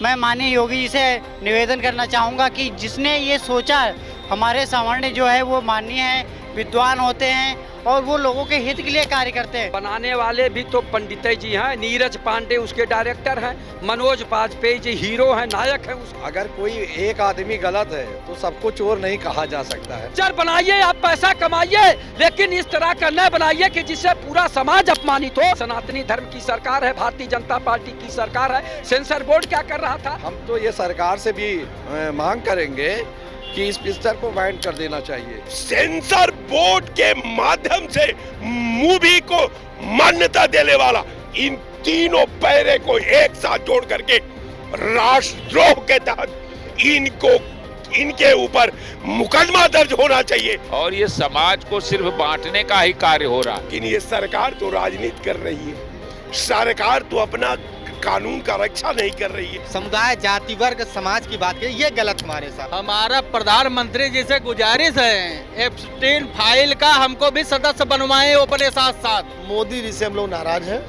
मैं माननीय योगी जी से निवेदन करना चाहूँगा कि जिसने ये सोचा, हमारे सामान्य जो है वो माननीय हैं, विद्वान होते हैं और वो लोगों के हित के लिए कार्य करते हैं। बनाने वाले भी तो पंडित जी हैं। नीरज पांडे उसके डायरेक्टर हैं, मनोज बाजपेयी जी हीरो हैं, नायक हैं। अगर कोई एक आदमी गलत है तो सबको चोर नहीं कहा जा सकता है। पिक्चर बनाइए, आप पैसा कमाइए, लेकिन इस तरह का न बनाइए कि जिससे पूरा समाज अपमानित हो। सनातनी धर्म की सरकार है, भारतीय जनता पार्टी की सरकार है। सेंसर बोर्ड क्या कर रहा था? हम तो ये सरकार से भी मांग करेंगे कि इस पिक्चर को बैन कर देना चाहिए। सेंसर बोर्ड के माध्यम से मूवी को मान्यता देने वाला इन तीनों पैरे को एक साथ जोड़ करके राष्ट्रद्रोह के तहत इनके ऊपर मुकदमा दर्ज होना चाहिए। और ये समाज को सिर्फ बांटने का ही कार्य हो रहा है। लेकिन ये सरकार तो राजनीति कर रही है, सरकार तो अपना कानून का रक्षा नहीं कर रही है। समुदाय, जाति, वर्ग, समाज की बात करें, ये गलत हमारे साथ। हमारा प्रधानमंत्री जी से गुजारिश है, एप्स्टीन फाइल का हमको भी सदस्य बनवाएं अपने साथ साथ। मोदी जी से हम लोग नाराज हैं।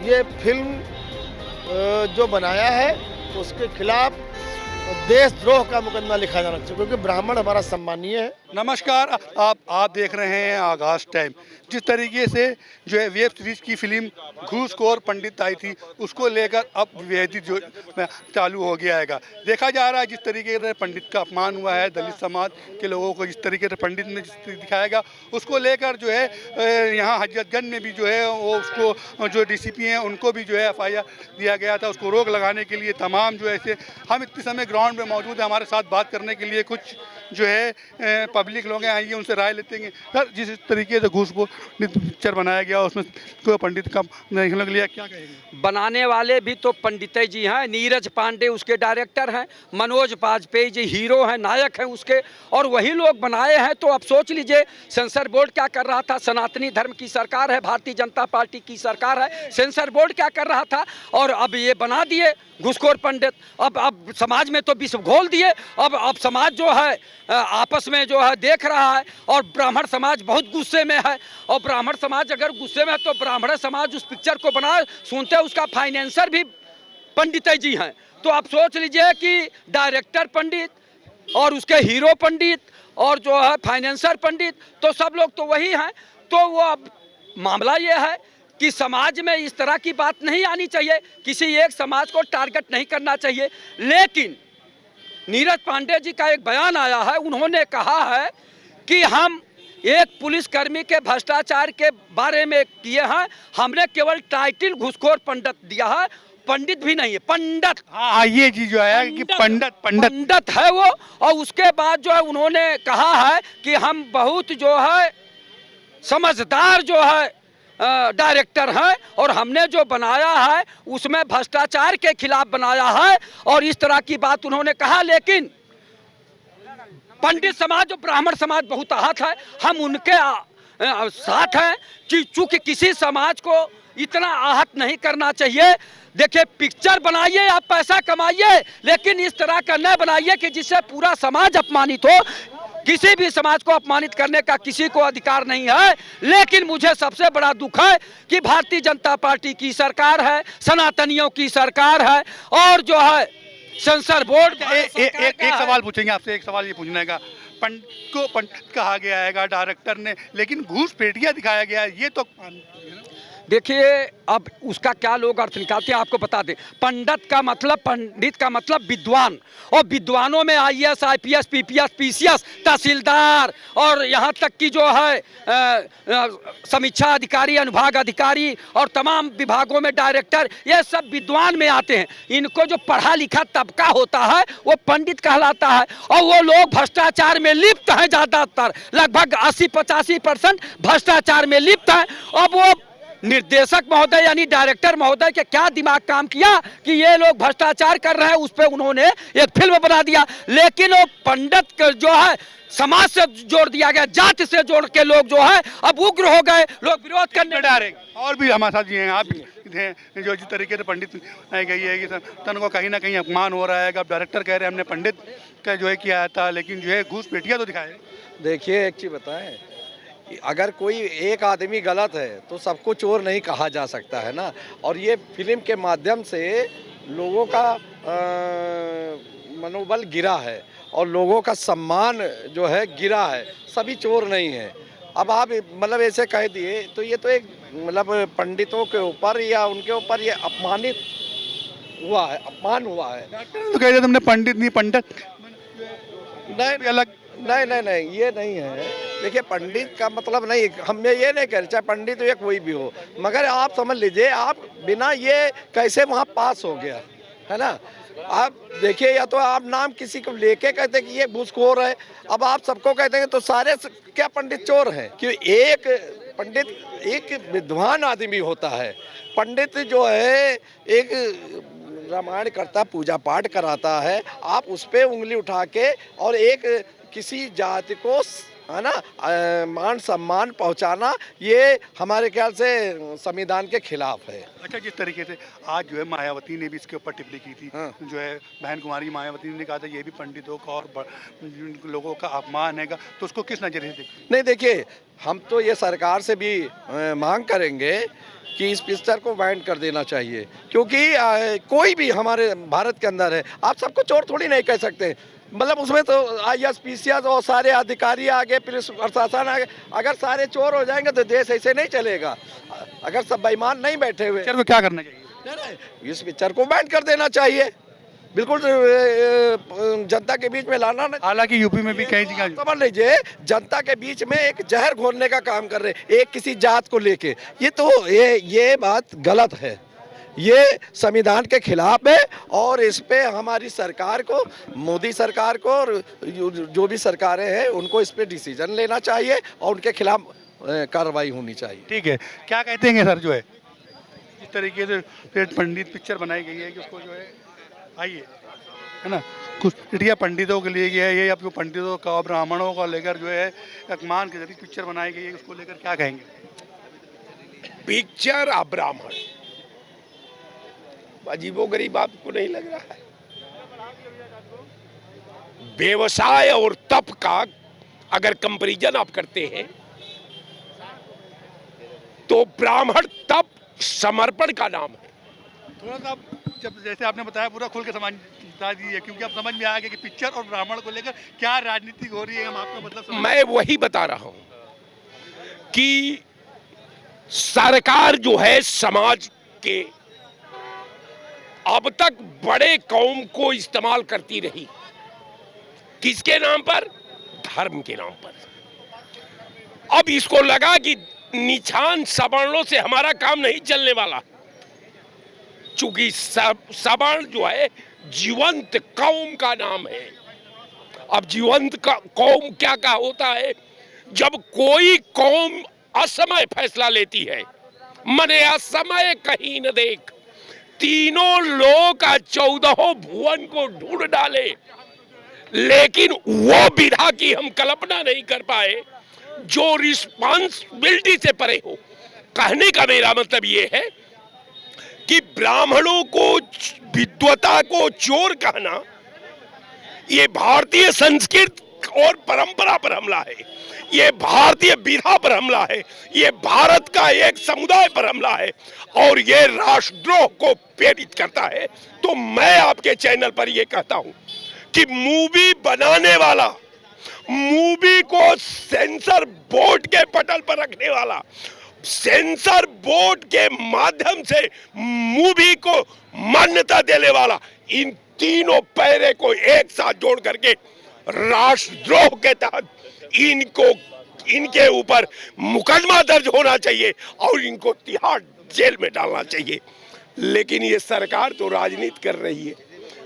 ये फिल्म जो बनाया है उसके खिलाफ देशद्रोह का मुकदमा लिखा जाना चाहिए, क्योंकि ब्राह्मण हमारा सम्मानीय है। नमस्कार, आप देख रहे हैं आगाज टाइम। जिस तरीके से जो है वेब सीरीज की फिल्म घूसखोर पंडित आई थी, उसको लेकर अब विभेदित जो चालू हो गया है। देखा जा रहा है जिस तरीके से पंडित का अपमान हुआ है, दलित समाज के लोगों को जिस तरीके से पंडित ने दिखाएगा, उसको लेकर जो है यहाँ हजरतगंज में भी जो है वो उसको जो डीसीपी हैं उनको भी जो है FIR दिया गया था। उसको रोक लगाने के लिए तमाम जो है हम इतने समय ग्राउंड में मौजूद है, हमारे साथ बात करने के लिए कुछ जो है पब्लिक लोग आएंगे, उनसे राय लेते हैं। सर, जिस तरीके से घूसखोर पिक्चर बनाया गया उसमें कोई पंडित का नहीं लिया, क्या कहेंगे? बनाने वाले भी तो पंडित जी हैं। नीरज पांडे उसके डायरेक्टर हैं, मनोज बाजपेयी जी हीरो हैं, नायक हैं उसके, और वही लोग बनाए हैं। तो अब सोच लीजिए सेंसर बोर्ड क्या कर रहा था। सनातनी धर्म की सरकार है, भारतीय जनता पार्टी की सरकार है। सेंसर बोर्ड क्या कर रहा था, और अब ये बना दिए घूसखोर पंडित। अब समाज में तो विष घोल दिए। अब समाज जो है आपस में जो है देख रहा है, और ब्राह्मण समाज बहुत गुस्से में है। और ब्राह्मण समाज अगर गुस्से में है तो ब्राह्मण समाज उस पिक्चर को बना, सुनते उसका फाइनेंसर भी पंडित जी हैं। तो आप सोच लीजिए कि डायरेक्टर पंडित और उसके हीरो पंडित और जो है फाइनेंसर पंडित, तो सब लोग तो वही हैं। तो वो अब मामला ये है कि समाज में इस तरह की बात नहीं आनी चाहिए, किसी एक समाज को टारगेट नहीं करना चाहिए। लेकिन नीरज पांडे जी का एक बयान आया है, उन्होंने कहा है कि हम एक पुलिसकर्मी के भ्रष्टाचार के बारे में किए हैं, हमने केवल टाइटल घूसखोर पंडित दिया है, पंडित भी नहीं है, पंडित। हाँ, ये चीज जो है कि पंडित है वो। और उसके बाद जो है उन्होंने कहा है कि हम बहुत जो है समझदार जो है डायरेक्टर हैं, और हमने जो बनाया है उसमें भ्रष्टाचार के खिलाफ बनाया है, और इस तरह की बात उन्होंने कहा। लेकिन पंडित समाज और ब्राह्मण समाज बहुत आहत है। हम उनके साथ हैं कि चूंकि किसी समाज को इतना आहत नहीं करना चाहिए। देखिए, पिक्चर बनाइए, आप पैसा कमाइए, लेकिन इस तरह का न बनाइए कि जिससे पूरा समाज अपमानित हो। किसी भी समाज को अपमानित करने का किसी को अधिकार नहीं है। लेकिन मुझे सबसे बड़ा दुख है कि भारतीय जनता पार्टी की सरकार है, सनातनियों की सरकार है, और जो है सेंसर बोर्ड। एक सवाल पूछेंगे आपसे, एक सवाल ये पूछने का, पंडित को पंडित कहा गया है डायरेक्टर ने, लेकिन घूसपेटिया दिखाया गया है, ये तो देखिए अब उसका क्या लोग अर्थ निकालते हैं आपको बता दें। पंडित का मतलब विद्वान, और विद्वानों में IAS, IPS, PPS, PCS, तहसीलदार, और यहाँ तक कि जो है समीक्षा अधिकारी, अनुभाग अधिकारी, और तमाम विभागों में डायरेक्टर, ये सब विद्वान में आते हैं। इनको जो पढ़ा लिखा तबका होता है वो पंडित कहलाता है, और वो लोग भ्रष्टाचार में लिप्त हैं। ज़्यादातर लगभग 80-85% भ्रष्टाचार में लिप्त हैं। अब वो निर्देशक महोदय यानी डायरेक्टर महोदय के क्या दिमाग काम किया कि ये लोग भ्रष्टाचार कर रहे हैं, उस पर उन्होंने एक फिल्म बना दिया। लेकिन वो पंडित जो है समाज से जोड़ दिया गया, जाति से जोड़ के लोग जो है अब उग्र हो गए, लोग विरोध करने डाले। और भी हमारे साथ ये हैं, आप भी जो जिस तरीके से पंडित गई है कि तन को कहीं ना कहीं अपमान हो रहा है। अब डायरेक्टर कह रहे हैं हमने पंडित का जो है किया था, लेकिन जो है घूसपेटिया तो दिखाए। देखिए, एक चीज़ बताएं, अगर कोई एक आदमी गलत है तो सबको चोर नहीं कहा जा सकता है ना। और ये फिल्म के माध्यम से लोगों का मनोबल गिरा है और लोगों का सम्मान जो है गिरा है। सभी चोर नहीं है। अब आप मतलब ऐसे कह दिए तो ये तो एक मतलब पंडितों के ऊपर या उनके ऊपर ये अपमानित हुआ है, अपमान हुआ है। तो कह दिया तुमने पंडित नहीं पंडित नहीं अलग। नहीं ये नहीं है। देखिए पंडित का मतलब नहीं, हम ये नहीं कह रहे चाहे पंडित हो या कोई भी हो, मगर आप समझ लीजिए आप बिना ये कैसे वहाँ पास हो गया है ना। आप देखिए या तो आप नाम किसी को लेके कहते हैं कि ये घूसखोर है, अब आप सबको कहते हैं तो सारे क्या पंडित चोर हैं? कि एक पंडित एक विद्वान आदमी होता है। पंडित जो है एक रामायण करता, पूजा पाठ कराता है, आप उस पर उंगली उठा के और एक किसी जाति को है ना मान सम्मान पहुंचाना, ये हमारे ख्याल से संविधान के खिलाफ है। अच्छा, जिस तरीके से आज जो है मायावती ने भी इसके ऊपर टिप्पणी की थी, हाँ। जो है बहन कुमारी मायावती ने कहा था ये भी पंडितों का और लोगों का अपमान है, तो उसको किस नजरिए से देखते? नहीं देखिए, हम तो ये सरकार से भी मांग करेंगे कि इस पिक्चर को बैन कर देना चाहिए, क्योंकि कोई भी हमारे भारत के अंदर है, आप सबको चोर थोड़ी नहीं कह सकते। मतलब उसमें तो IAS PCS और सारे अधिकारी आगे, पुलिस प्रशासन आगे, अगर सारे चोर हो जाएंगे तो देश ऐसे नहीं चलेगा। अगर सब बेईमान नहीं बैठे हुए, पिक्चर को क्या करना चाहिए? नहीं, इस पिक्चर को बैन कर देना चाहिए, बिल्कुल जनता के बीच में लाना नहीं। हालांकि यूपी में भी कई जगह समझ लीजिए जनता के बीच में एक जहर घोलने का काम कर रहे, एक किसी जात को लेके, ये तो ये बात गलत है, ये संविधान के खिलाफ है। और इस पे हमारी सरकार को, मोदी सरकार को और जो भी सरकारें हैं उनको इस पे डिसीजन लेना चाहिए और उनके खिलाफ कार्रवाई होनी चाहिए। ठीक है, क्या कहते हैं सर? जो है इस तरीके से पंडित पिक्चर बनाई गई है कि उसको जो है आइए है ना, कुछ चिड़िया पंडितों के लिए है, ये आपको पंडितों का ब्राह्मणों का लेकर जो है अपमान के जरिए पिक्चर बनाई गई है, उसको लेकर क्या कहेंगे? पिक्चर अब्राह्मण अजीबोगरीब आपको नहीं लग रहा है? व्यवसाय और तप का अगर कंपैरिजन आप करते हैं तो ब्राह्मण तप समर्पण का नाम है। थोड़ा सा जब जैसे आपने बताया पूरा खुल के समझा दीजिए, क्योंकि अब समझ में आ गया कि पिक्चर और ब्राह्मण को लेकर क्या राजनीति हो रही है, हम आपको मतलब मैं वही बता रहा हूं कि सरकार जो है समाज के अब तक बड़े कौम को इस्तेमाल करती रही, किसके नाम पर? धर्म के नाम पर। अब इसको लगा कि निछान सवर्णों से हमारा काम नहीं चलने वाला, चूंकि सवर्ण जो है जीवंत कौम का नाम है। अब जीवंत का कौम क्या होता है? जब कोई कौम असमय फैसला लेती है, मने असमय कहीं न देख, तीनों लोक का 14 भुवन को ढूंढ डाले, लेकिन वो विधा की हम कल्पना नहीं कर पाए जो रिस्पांसिबिलिटी से परे हो। कहने का मेरा मतलब ये है कि ब्राह्मणों को, विद्वता को चोर कहना, ये भारतीय संस्कृति और परंपरा पर हमला है, ये भारतीय विधा पर हमला है, ये भारत का एक समुदाय पर हमला है और ये राष्ट्रद्रोह को प्रेरित करता है। तो मैं आपके चैनल पर ये कहता हूं कि मूवी बनाने वाला, मूवी को सेंसर बोर्ड के पटल पर रखने वाला, सेंसर बोर्ड के माध्यम से मूवी को मान्यता देने वाला, इन तीनों पैरे को एक साथ जोड़ करके राष्ट्रद्रोह के तहत इनके ऊपर मुकदमा दर्ज होना चाहिए और इनको तिहाड़ जेल में डालना चाहिए। लेकिन ये सरकार तो राजनीति कर रही है,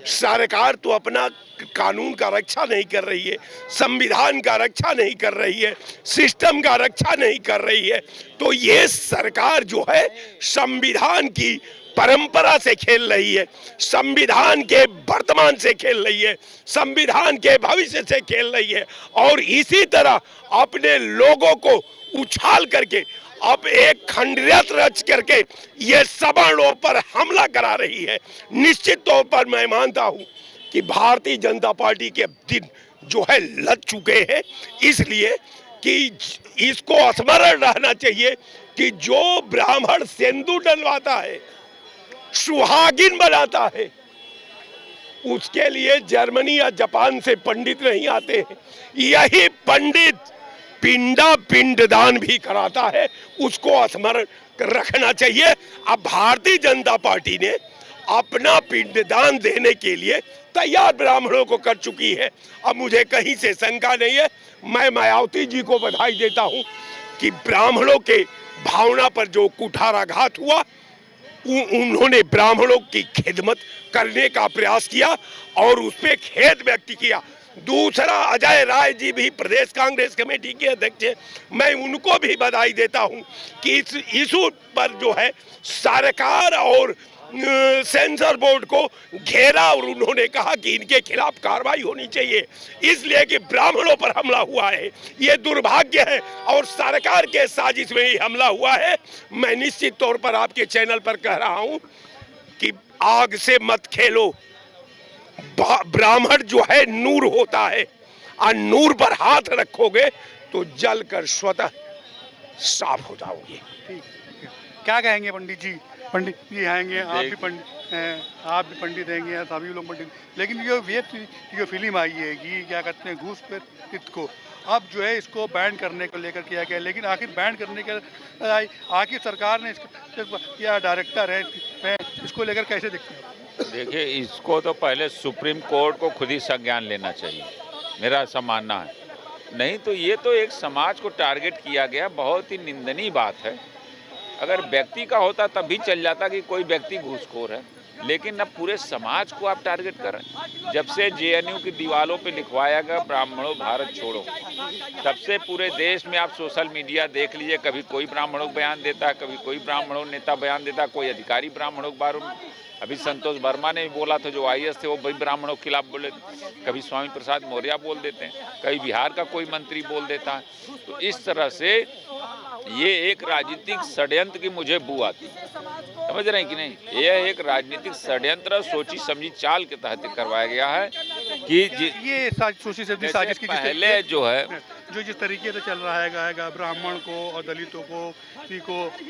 सरकार तो अपना कानून का रक्षा नहीं कर रही है, संविधान का रक्षा नहीं कर रही है, सिस्टम का रक्षा नहीं कर रही है। तो ये सरकार जो है संविधान की परंपरा से खेल रही है, संविधान के वर्तमान से खेल रही है, संविधान के भविष्य से खेल रही है और इसी तरह अपने लोगों को उछाल करके, अब एक खंडरियत रच करके ये सवर्णों पर हमला करा रही है। निश्चित तौर पर मैं मानता हूं कि भारतीय जनता पार्टी के दिन जो है लग चुके हैं, इसलिए कि इसको स्मरण रहना चाहिए कि जो ब्राह्मण सिंदूर डलवाता है, सुहागिन बनाता है, उसके लिए जर्मनी या जापान से पंडित नहीं आते हैं। यही पंडित पिंडदान भी कराता है, उसको स्मरण रखना चाहिए। अब भारतीय जनता पार्टी ने अपना पिंडदान देने के लिए तैयार ब्राह्मणों को कर चुकी है। अब मुझे कहीं से शंका नहीं है, मैं मायावती जी को बधाई देता हूं कि ब्राह्मणों के भावना पर जो कुठाराघात हुआ, उन्होंने ब्राह्मणों की खिदमत करने का प्रयास किया और उस पर खेद व्यक्त किया। दूसरा, अजय राय जी भी प्रदेश कांग्रेस कमेटी के अध्यक्ष हैं, मैं उनको भी बधाई देता हूं कि इस इशू पर जो है सरकार और सेंसर बोर्ड को घेरा और उन्होंने कहा कि इनके खिलाफ कार्रवाई होनी चाहिए, इसलिए कि ब्राह्मणों पर हमला हुआ है। ये दुर्भाग्य है और सरकार के साजिश में ही हमला हुआ है। मैं निश्चित तौर पर आपके चैनल पर कह रहा हूं कि आग से मत खेलो। ब्राह्मण जो है नूर होता है और नूर पर हाथ रखोगे तो जलकर स्वतः साफ हो जाओगे। क्या कहेंगे पंडित जी? पंडित जी आएंगे, आप भी पंडित हैं, आप भी पंडित रहेंगे, सभी लोग पंडित। लेकिन ये वेब जो फिल्म आई है कि क्या कहते हैं घूसपेट को, अब जो है इसको बैन करने को लेकर किया गया, लेकिन आखिर बैन करने के आखिर सरकार ने क्या डायरेक्टर है इसको लेकर कैसे देखते हैं? देखिए, इसको तो पहले सुप्रीम कोर्ट को खुद ही संज्ञान लेना चाहिए, मेरा ऐसा मानना है। नहीं तो ये तो एक समाज को टारगेट किया गया, बहुत ही निंदनीय बात है। अगर व्यक्ति का होता तब भी चल जाता कि कोई व्यक्ति घूसखोर है, लेकिन अब पूरे समाज को आप टारगेट कर रहे हैं। जब से जेएनयू की दीवारों पे लिखवाया गया ब्राह्मणों भारत छोड़ो, तब से पूरे देश में आप सोशल मीडिया देख लीजिए, कभी कोई ब्राह्मणों को बयान देता है, कभी कोई ब्राह्मणों नेता बयान देता है, कोई अधिकारी ब्राह्मणों के बारे में। अभी संतोष वर्मा ने भी बोला था, जो आईएएस थे वो भी ब्राह्मणों के खिलाफ बोले, कभी स्वामी प्रसाद मौर्य बोल देते हैं, कभी बिहार का कोई मंत्री बोल देता है। तो इस तरह से ये एक राजनीतिक षड्यंत्र की मुझे बू आती है, समझ रहे हैं कि नहीं? यह एक राजनीतिक षड्यंत्र सोची समझी चाल के तहत करवाया गया है कि ये सोची समझी साजिश की पहले जो है जो जिस तरीके से चल रहा है ब्राह्मण को और दलितों को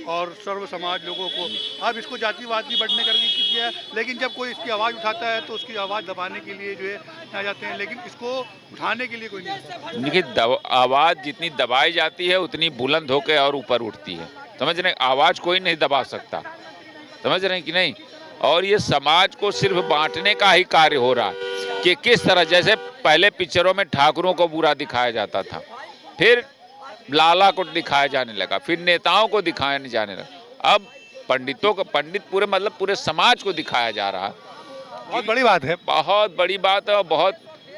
और सर्व समाज लोगों को, अब इसको जातिवाद की बढ़ने करके किया है। लेकिन जब कोई इसकी आवाज़ उठाता है तो उसकी आवाज़ दबाने के लिए जो है आ जाते हैं, लेकिन इसको उठाने के लिए कोई नहीं। देखिए, आवाज़ जितनी दबाई जाती है उतनी बुलंद होकर और ऊपर उठती है, समझ रहे हैं? आवाज़ कोई नहीं दबा सकता, समझ रहे हैं कि नहीं? और ये समाज को सिर्फ बांटने का ही कार्य हो रहा है कि किस तरह, जैसे पहले पिक्चरों में ठाकुरों को बुरा दिखाया जाता था, फिर लाला को दिखाया जाने लगा, फिर नेताओं को दिखाया जाने लगा, अब पंडितों को, पंडित पूरे मतलब पूरे समाज को दिखाया जा रहा है। बहुत बड़ी बात है, बहुत बड़ी बात है और बहुत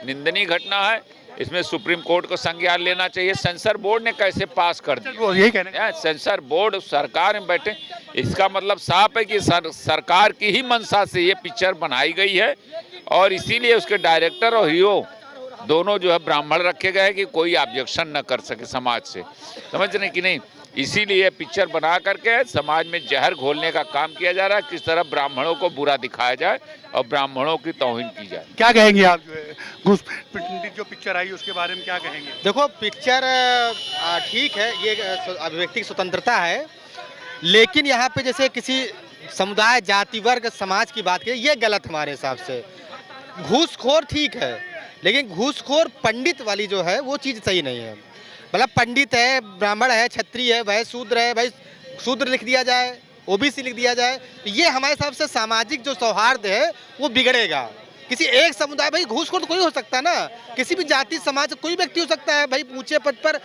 निंदनीय घटना है। इसमें सुप्रीम कोर्ट को संज्ञान लेना चाहिए। सेंसर बोर्ड ने कैसे पास कर दिया, यही कहना है। सेंसर बोर्ड सरकार में बैठे, इसका मतलब साफ है कि सरकार की ही मंशा से ये पिक्चर बनाई गई है और इसीलिए उसके डायरेक्टर और हीरो दोनों जो है ब्राह्मण रखे गए हैं कि कोई ऑब्जेक्शन न कर सके समाज से, समझ रहे कि नहीं? इसीलिए पिक्चर बना करके समाज में जहर घोलने का काम किया जा रहा है, किस तरह ब्राह्मणों को बुरा दिखाया जाए और ब्राह्मणों की तौहीन की जाए। क्या कहेंगे आप जो है घूसपेट जो पिक्चर आई उसके बारे में क्या कहेंगे? देखो, पिक्चर ठीक है, ये अभिव्यक्ति की स्वतंत्रता है, लेकिन यहाँ पे जैसे किसी समुदाय, जाति, वर्ग, समाज की बात करें, ये गलत हमारे हिसाब से। घूसखोर ठीक है, लेकिन घूसखोर पंडित वाली जो है वो चीज़ सही नहीं है। मतलब पंडित है, ब्राह्मण है, क्षत्रिय है, वह शूद्र है, भाई शूद्र लिख दिया जाए, ओबीसी लिख दिया जाए, तो ये हमारे हिसाब से सामाजिक जो सौहार्द है वो बिगड़ेगा। किसी एक समुदाय, भाई घूसखोर तो कोई हो सकता है ना, किसी भी जाति समाज कोई व्यक्ति हो सकता है, भाई ऊंचे पद पर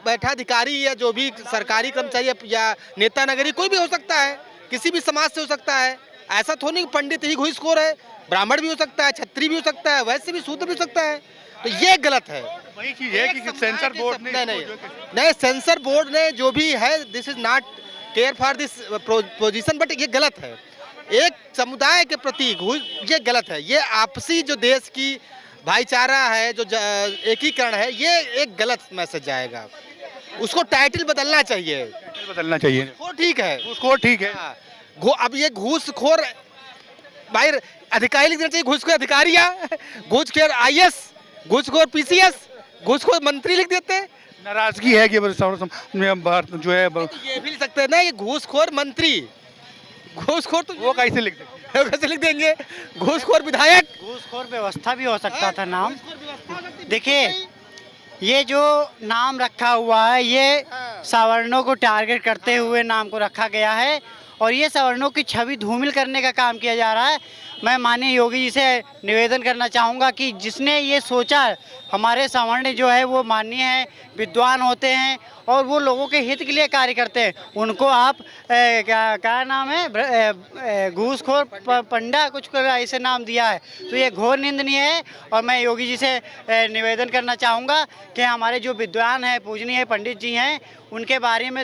बैठा अधिकारी या जो भी सरकारी कर्मचारी या नेता नगरी कोई भी हो सकता है, किसी भी समाज से हो सकता है। ऐसा थोड़ी नहीं पंडित ही घूसखोर है, ब्राह्मण भी हो सकता है, क्षत्रिय भी हो सकता है, वैसे भी शूद्र भी हो सकता है, तो ये गलत है। वही चीज है कि सेंसर बोर्ड ने नहीं, सेंसर बोर्ड ने जो भी है, this is not care for this position, but ये गलत है। एक समुदाय के प्रति घूस, ये गलत है। ये आपसी जो देश की भाईचारा है, जो एकीकरण है, ये एक गलत मैसेज जाएगा। उसको टाइटल बदलना चाहिए, बदलना चाहिए। वो ठीक है, उसको ठीक है। अब ये घूसखोर, भाई अधिकारी लिख देना चाहिए, घूसखोर अधिकारी, घूसखोर आईएएस, घूसखोर पीसीएस, घूसखोर मंत्री लिख देते हैं। नाराजगी है कि जो है ये भी लिख सकते हैं ना, ये घूसखोर मंत्री, घूसखोर तो वो कैसे लिख सकते हैं? कैसे लिख देंगे? घूसखोर विधायक, घूसखोर व्यवस्था भी हो सकता था नाम। देखिए, ये जो नाम रखा हुआ है, ये सवर्णों को टारगेट करते हुए नाम को रखा गया है और ये सवर्णों की छवि धूमिल करने का काम किया जा रहा है। मैं माननीय योगी जी से निवेदन करना चाहूँगा कि जिसने ये सोचा, हमारे सवर्ण जो है वो माननीय हैं, विद्वान होते हैं और वो लोगों के हित के लिए कार्य करते हैं, उनको आप क्या नाम है, घूसखोर पंडा कुछ ऐसे नाम दिया है, तो ये घोर निंदनीय है। और मैं योगी जी से निवेदन करना चाहूँगा कि हमारे जो विद्वान हैं, पूजनीय पंडित जी हैं, उनके बारे में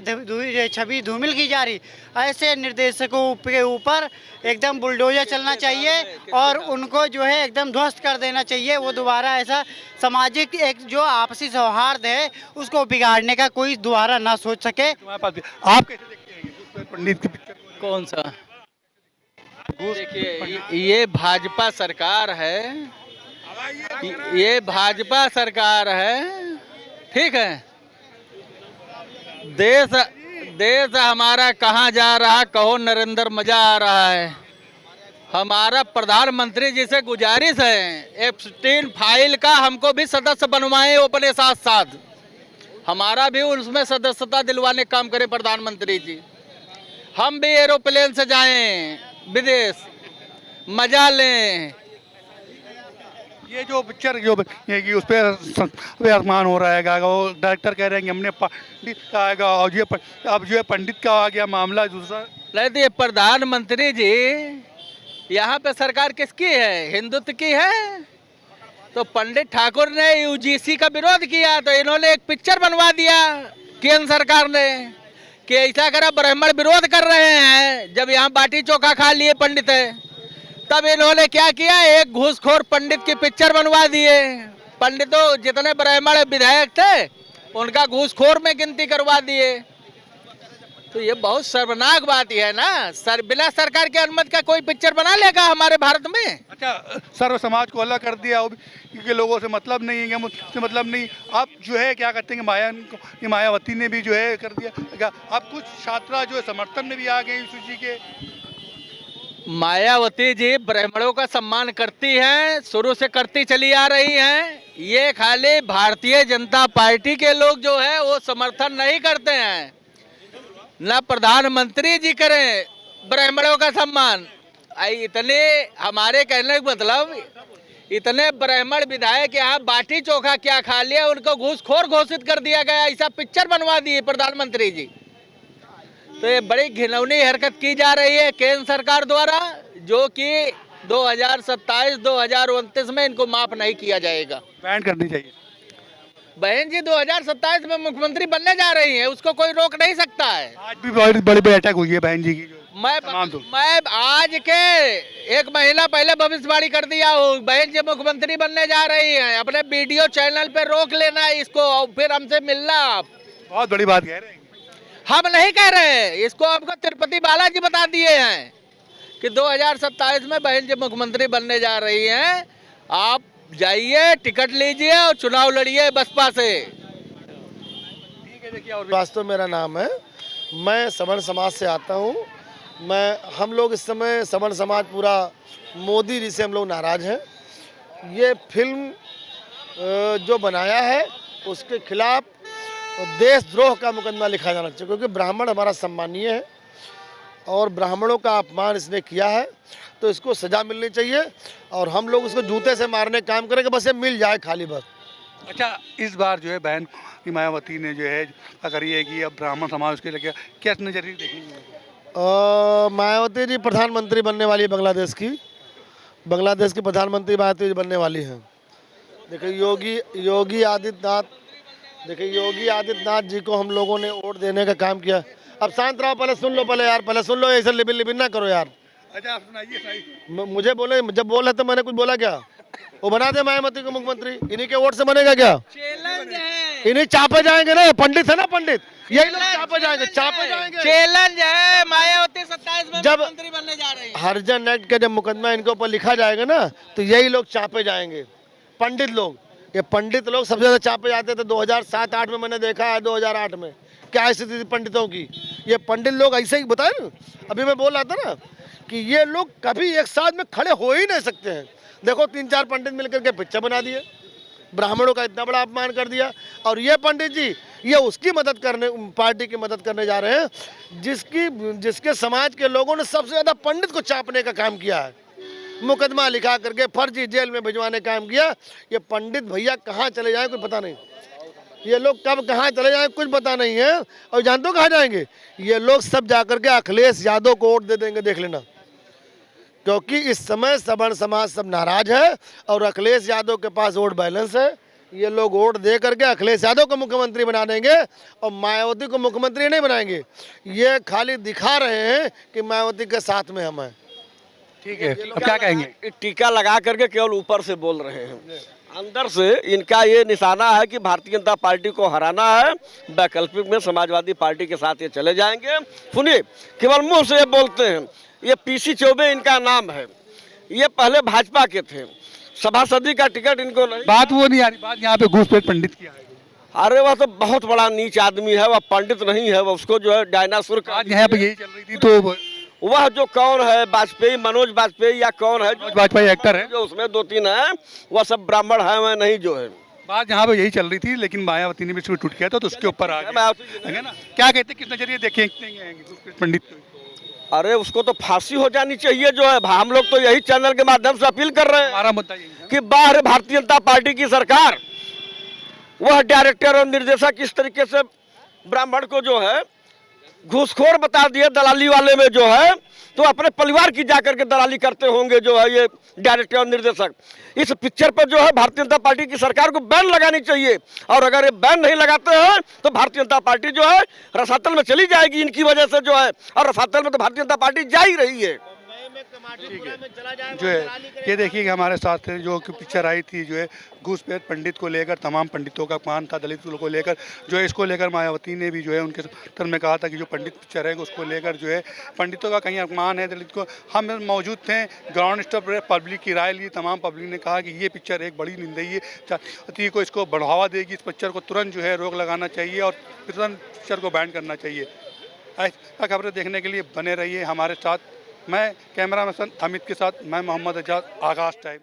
छवि धूमिल की जा रही, ऐसे निर्देशकों के ऊपर एकदम बुलडोजर चलना चाहिए और उनको जो है एकदम ध्वस्त कर देना चाहिए। वो दोबारा ऐसा सामाजिक एक जो आपसी सौहार्द है उसको बिगाड़ने का कोई दोबारा ना सोच सके। आप कैसे देखते हैं पंडित की पिक्चर? कौन सा? देखिए, ये भाजपा सरकार है, ये भाजपा सरकार है, ठीक है। देश हमारा कहाँ जा रहा, कहो नरेंद्र मजा आ रहा है। हमारा प्रधानमंत्री जी से गुजारिश है, एप्स्टीन फाइल का हमको भी सदस्य बनवाएं अपने साथ साथ, हमारा भी उसमें सदस्यता दिलवाने का काम करें प्रधानमंत्री जी। हम भी एरोप्लेन से जाएं विदेश, मजा लें। ये जो पिक्चर जो ये कि उस पर आसमान हो रहा है, वो डायरेक्टर कह रहे हैं कि हमने पंडित का आएगा और ये अब जो है पंडित का आ गया मामला दूसरा। नहीं, ये प्रधानमंत्री जी, यहाँ पे सरकार किसकी है? हिंदुत्व की है। तो पंडित ठाकुर ने यूजीसी का विरोध किया तो इन्होंने एक पिक्चर बनवा दिया केंद्र सरकार ने कि ऐसा करा, ब्राह्मण विरोध कर रहे हैं, जब यहाँ बाटी चोखा खा लिए पंडित है, तब इन्होंने क्या किया, एक घूसखोर पंडित की पिक्चर बनवा दिए। पंडितों जितने ब्राह्मण विधायक थे उनका घूसखोर में गिनती करवा दिए। तो ये बहुत शर्मनाक बात है ना। बिना सरकार की अनुमति का कोई पिक्चर बना लेगा हमारे भारत में? अच्छा, सर्व समाज को अलग कर दिया क्योंकि लोगों से मतलब नहीं है, मुझसे मतलब नहीं। आप जो है क्या करते हैं, मायावती ने भी जो है कर दिया। अब कुछ छात्रा जो है समर्थन में भी आ गए सूची के। मायावती जी ब्राह्मणों का सम्मान करती हैं, शुरू से करती चली आ रही हैं। ये खाली भारतीय जनता पार्टी के लोग जो है वो समर्थन नहीं करते हैं। ना प्रधानमंत्री जी करें ब्राह्मणों का सम्मान। इतने हमारे कहने का मतलब, इतने ब्राह्मण विधायक यहाँ बाटी चोखा क्या खा लिया, उनको घूसखोर घोषित कर दिया गया, ऐसा पिक्चर बनवा दिए प्रधानमंत्री जी। तो ये बड़ी घिनौनी हरकत की जा रही है केंद्र सरकार द्वारा, जो कि 2027-2029 में इनको माफ नहीं किया जाएगा। बैन करनी चाहिए। बहन जी 2027 में मुख्यमंत्री बनने जा रही हैं, उसको कोई रोक नहीं सकता है। आज भी बड़ी बड़ी बैठक हुई है बहन जी की। मैं आज के एक महीना पहले भविष्यवाणी कर दिया हूँ, बहन जी मुख्यमंत्री बनने जा रही हैं। अपने वीडियो चैनल पे रोक लेना इसको और फिर हमसे मिलना। आप बहुत बड़ी बात कह रहे हैं। हम नहीं कह रहे, इसको हमको तिरुपति बालाजी बता दिए हैं कि 2027 में बहन जी मुख्यमंत्री बनने जा रही हैं। आप जाइए, टिकट लीजिए और चुनाव लड़िए बसपा से। वास्तव मेरा नाम है, मैं सवर्ण समाज से आता हूँ। हम लोग इस समय सवर्ण समाज पूरा मोदी जी से हम लोग नाराज हैं। ये फिल्म जो बनाया है उसके खिलाफ देशद्रोह का मुकदमा लिखा जाना चाहिए, क्योंकि ब्राह्मण हमारा सम्मानीय है और ब्राह्मणों का अपमान इसने किया है, तो इसको सजा मिलनी चाहिए और हम लोग उसको जूते से मारने का काम करेंगे, बस ये मिल जाए खाली बस। अच्छा, इस बार जो है बहन की मायावती ने जो है करी है कि अब ब्राह्मण समाज उसके लगे क्या नजरिए देखेंगे? मायावती जी प्रधानमंत्री बनने वाली है बांग्लादेश की प्रधानमंत्री मायावती जी बनने वाली हैं। देखिए योगी आदित्यनाथ जी को हम लोगों ने वोट देने का काम किया। अब शांत रहो, पहले सुन लो, पहले सुन लो, ऐसे लिबिन ना करो यार। अच्छा, आप सुनाइए। मुझे बोले, जब बोला तो मैंने कुछ बोला क्या? वो बना दे मायावती को मुख्यमंत्री, इन्हीं के वोट से बनेगा क्या? चैलेंज है, इन्हीं चापे जाएंगे ना, पंडित है ना पंडित, यही लोग चापे जाएंगे। चैलेंज है, मायावती 27 में जब मुख्यमंत्री बनने जा रही है। हरिजन एक्ट का जब मुकदमा इनके ऊपर लिखा जाएगा ना, तो यही लोग चापे जाएंगे, पंडित लोग। ये पंडित लोग सबसे ज्यादा चापे जाते थे 2007-8 में, मैंने देखा है 2008 में क्या स्थिति थी पंडितों की। ये पंडित लोग ऐसे ही बताए ना, अभी मैं बोल रहा था ना कि ये लोग कभी एक साथ में खड़े हो ही नहीं सकते हैं। देखो 3-4 पंडित मिलकर के पिक्चर बना दिए, ब्राह्मणों का इतना बड़ा अपमान कर दिया, और ये पंडित जी ये उसकी मदद करने, पार्टी की मदद करने जा रहे हैं जिसके समाज के लोगों ने सबसे ज़्यादा पंडित को चापने का काम किया है, मुकदमा लिखा करके फर्जी जेल में भिजवाने का काम किया। ये पंडित भैया कहाँ चले जाएं कुछ पता नहीं, ये लोग कब कहाँ चले जाएं कुछ पता नहीं है। और जानते हो कहाँ जाएंगे ये लोग? सब जाकर के अखिलेश यादव को वोट दे देंगे, देख लेना, क्योंकि इस समय सवर्ण समाज सब नाराज है और अखिलेश यादव के पास वोट बैलेंस है। ये लोग वोट दे करके अखिलेश यादव को मुख्यमंत्री बना देंगे और मायावती को मुख्यमंत्री नहीं बनाएंगे। ये खाली दिखा रहे हैं कि मायावती के साथ में हम हैं। ठीक है, अब क्या कहेंगे? टीका लगा करके केवल ऊपर से बोल रहे हैं, अंदर से इनका ये निशाना है कि भारतीय जनता पार्टी को हराना है। वैकल्पिक में समाजवादी पार्टी के साथ ये चले जाएंगे। सुनिए, केवल मुंह से ये बोलते हैं। ये पीसी चौबे इनका नाम है, ये पहले भाजपा के थे, सभासदी का टिकट इनको नहीं। बात वो नहीं आ रही, बात यहाँ पे घूसपेट पंडित की आ रही है। अरे वह तो बहुत बड़ा नीच आदमी है, वह पंडित नहीं है, वह उसको जो है डायनासोर का। आज यहाँ पे यही चल रही थी, तो वह जो कौन है, वाजपेयी, मनोज वाजपेयी या कौन है, वाजपेयी एक्टर है, जो उसमें 2-3 है, वह सब ब्राह्मण है, वह नहीं जो है। बात यहाँ पे यही चल रही थी, लेकिन मायावती ने भी इसमें टूट किया था, तो उसके ऊपर आ गया है ना। क्या कहते हैं, किस नजरिए देखेंगे पंडित को? अरे उसको तो फांसी हो जानी चाहिए जो है। हम लोग तो यही चैनल के माध्यम से अपील कर रहे हैं, हमारा मुद्दा यही है कि बाहर भारतीय जनता पार्टी की सरकार, वह डायरेक्टर और निर्देशक इस तरीके से ब्राह्मण को जो है घूसखोर बता दिए, दलाली वाले में जो है, तो अपने परिवार की जाकर के दलाली करते होंगे जो है ये डायरेक्टर और निर्देशक। इस पिक्चर पर जो है भारतीय जनता पार्टी की सरकार को बैन लगानी चाहिए, और अगर ये बैन नहीं लगाते हैं तो भारतीय जनता पार्टी जो है रसातल में चली जाएगी इनकी वजह से जो है, और रसातल में तो भारतीय जनता पार्टी जा ही रही है। जो है ये देखिए कि हमारे साथ जो पिक्चर आई थी जो है घूसपेट पंडित को लेकर, तमाम पंडितों का अपमान था, दलितों को लेकर जो है, इसको लेकर मायावती ने भी जो है उनके उत्तर में कहा था कि जो पंडित पिक्चर है उसको लेकर जो है पंडितों का कहीं अपमान है दलित को। हम मौजूद थे ग्राउंड स्तर पर, पब्लिक की राय ली, तमाम पब्लिक ने कहा कि ये पिक्चर एक बड़ी निंदनीय है, को इसको बढ़ावा देगी, इस पिक्चर को तुरंत जो है रोक लगाना चाहिए और तुरंत पिक्चर को बैन करना चाहिए। ऐसा खबरें देखने के लिए बने रहिए हमारे साथ। मैं कैमरा पर्सन अमित के साथ, मैं मोहम्मद एजाज, आगाज़ टाइम।